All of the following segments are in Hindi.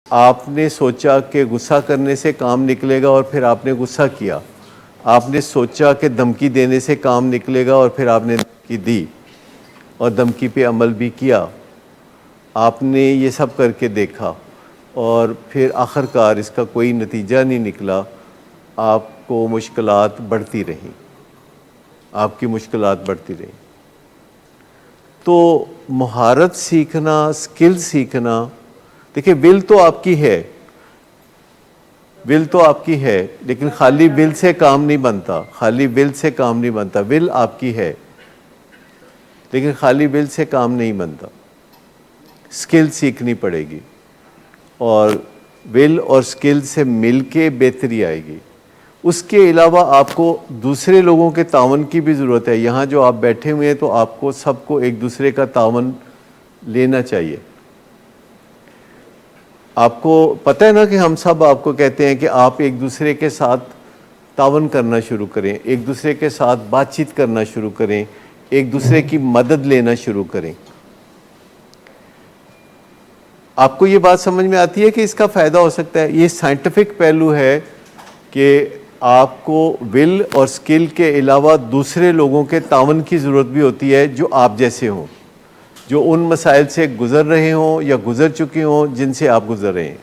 आपने सोचा कि गुस्सा करने से काम निकलेगा और फिर आपने गुस्सा किया। आपने सोचा कि धमकी देने से काम निकलेगा और फिर आपने धमकी दी और धमकी पे अमल भी किया। आपने ये सब करके देखा और फिर आखिरकार इसका कोई नतीजा नहीं निकला। आपको मुश्किलात बढ़ती रहीं, आपकी मुश्किलात बढ़ती रहीं। तो महारत सीखना, स्किल सीखना, देखिए विल तो आपकी है, विल तो आपकी है, लेकिन खाली विल से काम नहीं बनता, खाली विल से काम नहीं बनता। विल आपकी है लेकिन खाली विल से काम नहीं बनता, स्किल सीखनी पड़ेगी और विल और स्किल से मिलके बेहतरी आएगी। उसके अलावा आपको दूसरे लोगों के तावन की भी ज़रूरत है। यहाँ जो आप बैठे हुए हैं तो आपको सबको एक दूसरे का तावन लेना चाहिए। आपको पता है ना कि हम सब आपको कहते हैं कि आप एक दूसरे के साथ तावन करना शुरू करें, एक दूसरे के साथ बातचीत करना शुरू करें, एक दूसरे की मदद लेना शुरू करें। आपको ये बात समझ में आती है कि इसका फ़ायदा हो सकता है। ये साइंटिफिक पहलू है कि आपको विल और स्किल के अलावा दूसरे लोगों के तावन की ज़रूरत भी होती है जो आप जैसे हों, जो उन मसाइल से गुज़र रहे हों या गुज़र चुके हों जिनसे आप गुज़र रहे हैं।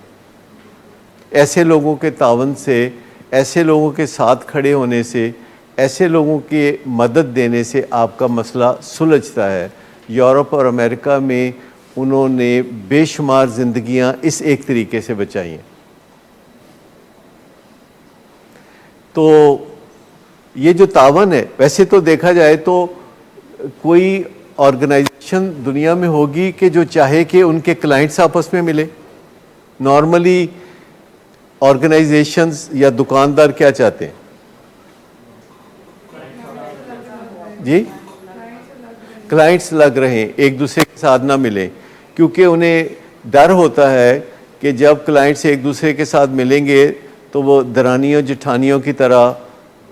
ऐसे लोगों के तावन से, ऐसे लोगों के साथ खड़े होने से, ऐसे लोगों की मदद देने से आपका मसला सुलझता है। यूरोप और अमेरिका में उन्होंने बेशुमार ज़िंदगियां इस एक तरीके से बचाई हैं। तो ये जो तावन है, वैसे तो देखा जाए तो कोई ऑर्गेनाइजेशन दुनिया में होगी कि जो चाहे कि उनके क्लाइंट्स आपस में मिले। नॉर्मली ऑर्गेनाइजेशंस या दुकानदार क्या चाहते हैं जी? क्लाइंट्स लग रहे हैं, एक दूसरे के साथ ना मिलें, क्योंकि उन्हें डर होता है कि जब क्लाइंट्स एक दूसरे के साथ मिलेंगे तो वो दरानियों जेठानियों की तरह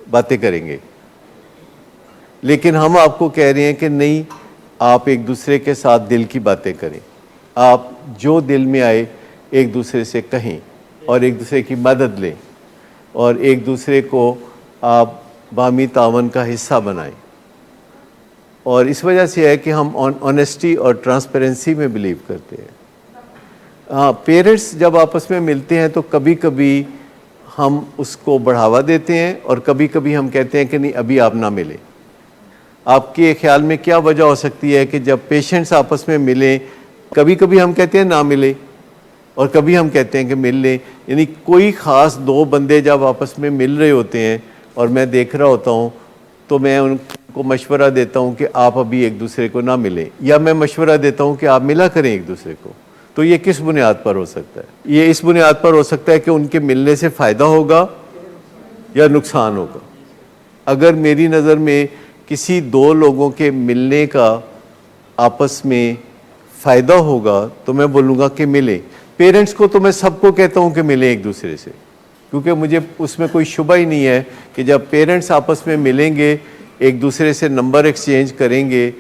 बातें करेंगे। लेकिन हम आपको कह रहे हैं कि नहीं, आप एक दूसरे के साथ दिल की बातें करें। आप जो दिल में आए एक दूसरे से कहें और एक दूसरे की मदद लें और एक दूसरे को आप बामी तावन का हिस्सा बनाएं। और इस वजह से है कि हम ऑनेस्टी और ट्रांसपेरेंसी में बिलीव करते हैं। हाँ, पेरेंट्स जब आपस में मिलते हैं तो कभी कभी हम उसको बढ़ावा देते हैं और कभी कभी हम कहते हैं कि नहीं, अभी आप ना मिलें। आपके ख्याल में क्या वजह हो सकती है कि जब पेशेंट्स आपस में मिलें, कभी कभी हम कहते हैं ना मिले और कभी हम कहते हैं कि मिल लें। यानी कोई ख़ास दो बंदे जब आपस में मिल रहे होते हैं और मैं देख रहा होता हूँ तो मैं उनको मशवरा देता हूँ कि आप अभी एक दूसरे को ना मिलें, या मैं मशवरा देता हूँ कि आप मिला करें एक दूसरे को। तो ये किस बुनियाद पर हो सकता है? ये इस बुनियाद पर हो सकता है कि उनके मिलने से फ़ायदा होगा या नुकसान होगा। अगर मेरी नज़र में किसी दो लोगों के मिलने का आपस में फ़ायदा होगा तो मैं बोलूँगा कि मिलें। पेरेंट्स को तो मैं सबको कहता हूँ कि मिलें एक दूसरे से, क्योंकि मुझे उसमें कोई शुबा ही नहीं है कि जब पेरेंट्स आपस में मिलेंगे, एक दूसरे से नंबर एक्सचेंज करेंगे,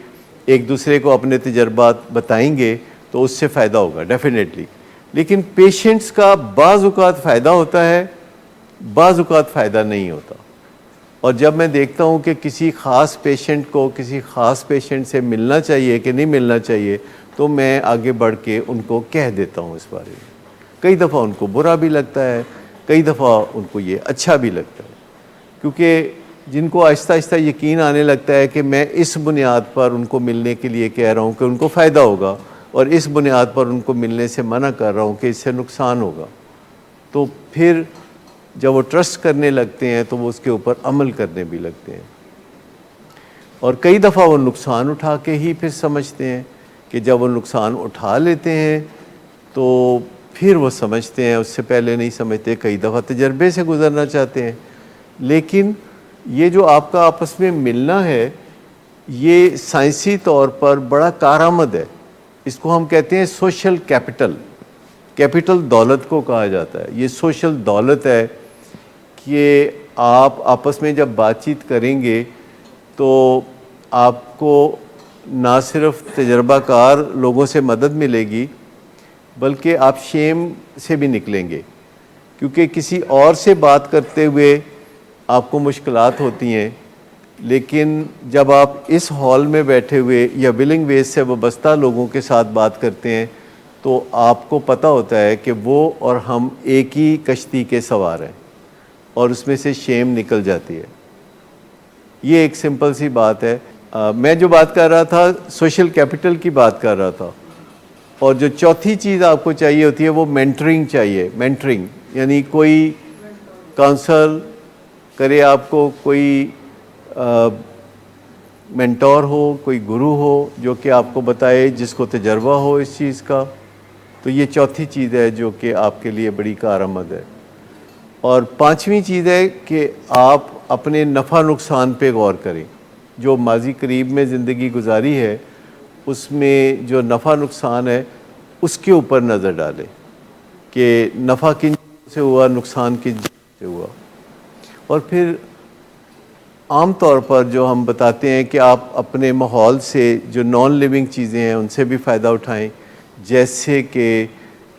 एक दूसरे को अपने तजर्बात बताएंगे तो उससे फ़ायदा होगा डेफिनेटली। लेकिन पेशेंट्स का बाज़ औक़ात फ़ायदा होता है, बाज़ औक़ात फ़ायदा नहीं होता। और जब मैं देखता हूँ कि किसी ख़ास पेशेंट को किसी ख़ास पेशेंट से मिलना चाहिए कि नहीं मिलना चाहिए, तो मैं आगे बढ़ के उनको कह देता हूँ इस बारे में। कई दफ़ा उनको बुरा भी लगता है, कई दफ़ा उनको ये अच्छा भी लगता है, क्योंकि जिनको आहिस्ता आहिस्ता यकीन आने लगता है कि मैं इस बुनियाद पर उनको मिलने के लिए कह रहा हूँ कि उनको फ़ायदा होगा और इस बुनियाद पर उनको मिलने से मना कर रहा हूँ कि इससे नुकसान होगा, तो फिर जब वो ट्रस्ट करने लगते हैं तो वो उसके ऊपर अमल करने भी लगते हैं। और कई दफ़ा वो नुकसान उठा के ही फिर समझते हैं कि जब वो नुकसान उठा लेते हैं तो फिर वो समझते हैं, उससे पहले नहीं समझते। कई दफ़ा तजर्बे से गुज़रना चाहते हैं। लेकिन ये जो आपका आपस में मिलना है, ये साइंसी तौर पर बड़ा कारआमद है। इसको हम कहते हैं सोशल कैपिटल। कैपिटल दौलत को कहा जाता है। ये सोशल दौलत है कि आप आपस में जब बातचीत करेंगे तो आपको ना सिर्फ तजर्बाकार लोगों से मदद मिलेगी, बल्कि आप शेम से भी निकलेंगे, क्योंकि किसी और से बात करते हुए आपको मुश्किलात होती हैं, लेकिन जब आप इस हॉल में बैठे हुए या विलिंग वेज से वाबस्ता लोगों के साथ बात करते हैं तो आपको पता होता है कि वो और हम एक ही कश्ती के सवार हैं और उसमें से शेम निकल जाती है। ये एक सिंपल सी बात है। मैं जो बात कर रहा था सोशल कैपिटल की बात कर रहा था, और जो चौथी चीज़ आपको चाहिए होती है वो मेंटरिंग चाहिए। मेंटरिंग यानी कोई काउंसल करे आपको, कोई मेंटोर हो, कोई गुरु हो जो कि आपको बताए, जिसको तजर्बा हो इस चीज़ का। तो ये चौथी चीज़ है जो कि आपके लिए बड़ी कारआमद है। और पांचवी चीज़ है कि आप अपने नफ़ा नुकसान पे गौर करें। जो माजी करीब में ज़िंदगी गुजारी है उसमें जो नफ़ा नुकसान है उसके ऊपर नज़र डालें कि नफ़ा किन से हुआ, नुकसान किन से हुआ। और फिर आम तौर पर जो हम बताते हैं कि आप अपने माहौल से जो नॉन लिविंग चीज़ें हैं उनसे भी फ़ायदा उठाएं। जैसे कि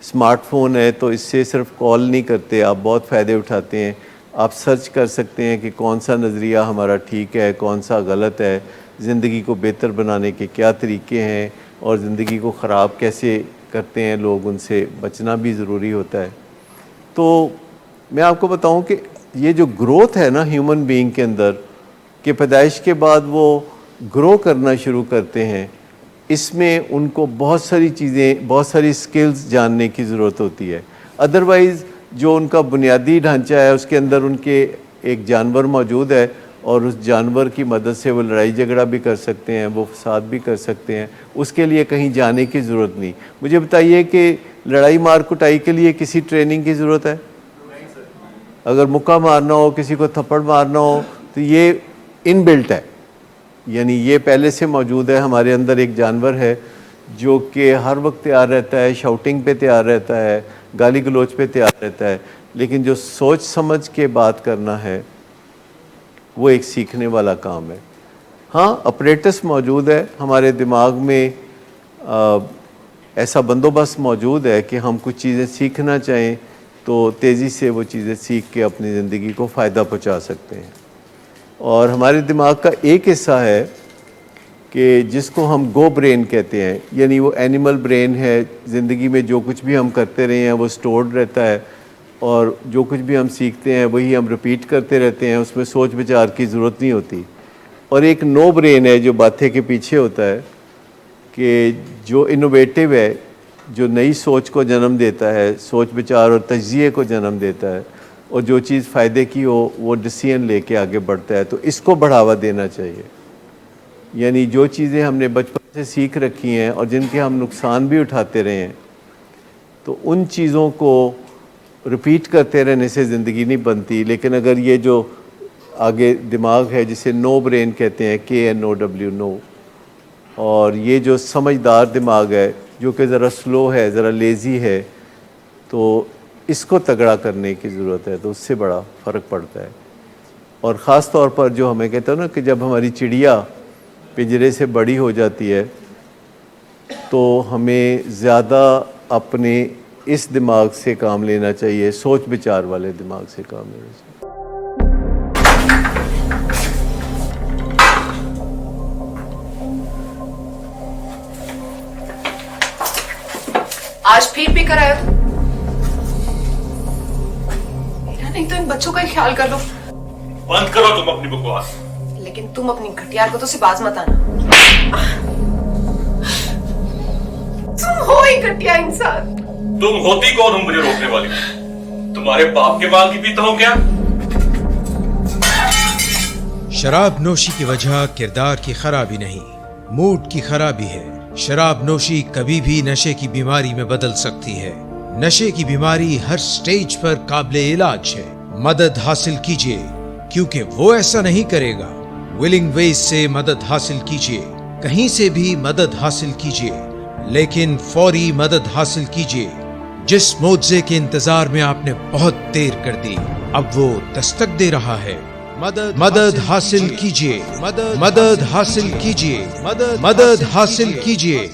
स्मार्टफ़ोन है तो इससे सिर्फ कॉल नहीं करते, आप बहुत फ़ायदे उठाते हैं। आप सर्च कर सकते हैं कि कौन सा नज़रिया हमारा ठीक है, कौन सा गलत है, ज़िंदगी को बेहतर बनाने के क्या तरीके हैं, और ज़िंदगी को ख़राब कैसे करते हैं लोग, उनसे बचना भी ज़रूरी होता है। तो मैं आपको बताऊं कि ये जो ग्रोथ है ना ह्यूमन बीइंग के अंदर, कि पैदाइश के बाद वो ग्रो करना शुरू करते हैं, इसमें उनको बहुत सारी चीज़ें, बहुत सारी स्किल्स जानने की ज़रूरत होती है। अदरवाइज़ जो उनका बुनियादी ढांचा है उसके अंदर उनके एक जानवर मौजूद है और उस जानवर की मदद से वो लड़ाई झगड़ा भी कर सकते हैं, वो फसाद भी कर सकते हैं। उसके लिए कहीं जाने की ज़रूरत नहीं। मुझे बताइए कि लड़ाई मार कुटाई के लिए किसी ट्रेनिंग की ज़रूरत है? अगर मुक्का मारना हो, किसी को थप्पड़ मारना हो, तो ये इनबिल्ट है, यानी ये पहले से मौजूद है। हमारे अंदर एक जानवर है जो कि हर वक्त तैयार रहता है, शाउटिंग पे तैयार रहता है, गाली गलोच पे तैयार रहता है, लेकिन जो सोच समझ के बात करना है वो एक सीखने वाला काम है। हाँ, अपरेटस मौजूद है हमारे दिमाग में, ऐसा बंदोबस्त मौजूद है कि हम कुछ चीज़ें सीखना चाहें तो तेज़ी से वो चीज़ें सीख के अपनी ज़िंदगी को फ़ायदा पहुँचा सकते हैं। और हमारे दिमाग का एक हिस्सा है कि जिसको हम गो ब्रेन कहते हैं, यानी वो एनिमल ब्रेन है। ज़िंदगी में जो कुछ भी हम करते रहे हैं वो स्टोर्ड रहता है, और जो कुछ भी हम सीखते हैं वही हम रिपीट करते रहते हैं, उसमें सोच विचार की ज़रूरत नहीं होती। और एक नो ब्रेन है जो बातें के पीछे होता है, कि जो इनोवेटिव है, जो नई सोच को जन्म देता है, सोच विचार और तज्जिए को जन्म देता है, और जो चीज़ फ़ायदे की हो वो डिसीजन लेके आगे बढ़ता है। तो इसको बढ़ावा देना चाहिए। यानी जो चीज़ें हमने बचपन से सीख रखी हैं और जिनके हम नुकसान भी उठाते रहे हैं, तो उन चीज़ों को रिपीट करते रहने से ज़िंदगी नहीं बनती। लेकिन अगर ये जो आगे दिमाग है जिसे नो ब्रेन कहते हैं, KNOW, नो, और ये जो समझदार दिमाग है जो कि ज़रा स्लो है, ज़रा लेज़ी है, तो इसको तगड़ा करने की ज़रूरत है। तो उससे बड़ा फ़र्क पड़ता है। और ख़ास तौर पर जो हमें कहते हैं ना कि जब हमारी चिड़िया पिंजरे से बड़ी हो जाती है तो हमें ज़्यादा अपने इस दिमाग से काम लेना चाहिए, सोच विचार वाले दिमाग से काम लेना चाहिए। आज फिर भी कराया तुम? मेरा नहीं तो इन बच्चों का ही ख्याल कर लो। बंद करो तुम अपनी बकवास। लेकिन तुम अपनी घटिया को तो से बाज मत आना। तुम हो ही घटिया इंसान। तुम होती कौन हो मुझे रोकने वाली? तुम्हारे बाप के माल की पीता हो क्या? शराब नोशी की वजह किरदार की खराबी नहीं, मूड की खराबी है। शराब नोशी कभी भी नशे की बीमारी में बदल सकती है। नशे की बीमारी हर स्टेज पर काबिले इलाज है। मदद हासिल कीजिए, क्योंकि वो ऐसा नहीं करेगा। विलिंग वेज से मदद हासिल कीजिए, कहीं से भी मदद हासिल कीजिए, लेकिन फौरी मदद हासिल कीजिए। जिस मुआवजे के इंतजार में आपने बहुत देर कर दी, अब वो दस्तक दे रहा है। मदद हासिल कीजिए, मदद हासिल कीजिए, मदद हासिल कीजिए।